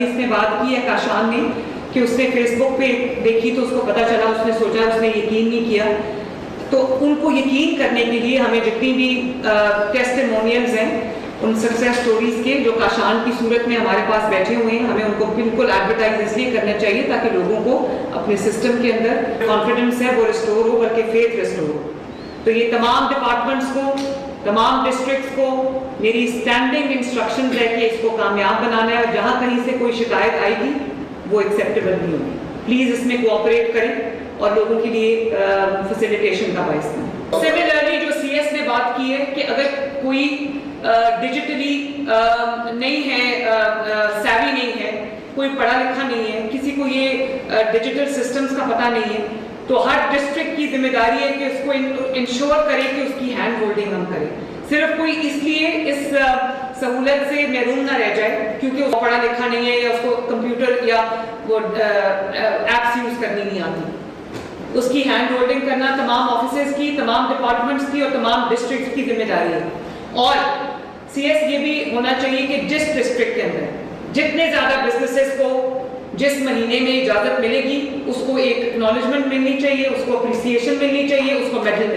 इसने बात की है काशान ने कि उसने फेसबुक पे देखी तो उसको पता चला, उसने सोचा, उसने यकीन नहीं किया। तो उनको यकीन करने के लिए हमें जितनी भी टेस्टिमोनियल्स हैं उन सक्सेस स्टोरीज के जो काशान की सूरत में हमारे पास बैठे हुए हैं, हमें उनको बिल्कुल एडवर्टाइज इसलिए करना चाहिए ताकि लोगों को अपने सिस्टम के अंदर कॉन्फिडेंस है वो रिस्टोर हो, बल्कि फेथ रिस्टोर हो। तो ये तमाम डिपार्टमेंट्स को, तमाम डिस्ट्रिक्ट्स को मेरी स्टैंडिंग इंस्ट्रक्शंस है कि इसको कामयाब बनाना है और जहां कहीं से कोई शिकायत आएगी वो एक्सेप्टेबल नहीं होगी। प्लीज इसमें कोऑपरेट करें और लोगों के लिए फैसिलिटेशन का बाइस बने। सिमिलरली जो सीएस ने बात की है कि अगर कोई डिजिटली नहीं है, सैवी नहीं है, कोई पढ़ा लिखा नहीं है, किसी को ये डिजिटल सिस्टम्स का पता नहीं है, तो हर डिस्ट्रिक्ट की जिम्मेदारी है कि उसको इंश्योर करे कि उसकी हैंड होल्डिंग हम करें। सिर्फ कोई इसलिए इस सहूलत से महरूम ना रह जाए क्योंकि उसको पढ़ा लिखा नहीं है या उसको कंप्यूटर या वो एप्स यूज करनी नहीं आती। उसकी हैंड होल्डिंग करना तमाम ऑफिसेज की, तमाम डिपार्टमेंट्स की और तमाम डिस्ट्रिक्ट की जिम्मेदारी है। और सीएस ये भी होना चाहिए कि जिस डिस्ट्रिक्ट के अंदर जितने ज्यादा बिजनेसेस को जिस महीने में इजाजत मिलेगी उसको एक एक्नॉलेजमेंट मिलनी चाहिए, उसको अप्रिसिएशन मिलनी चाहिए, उसको मेडल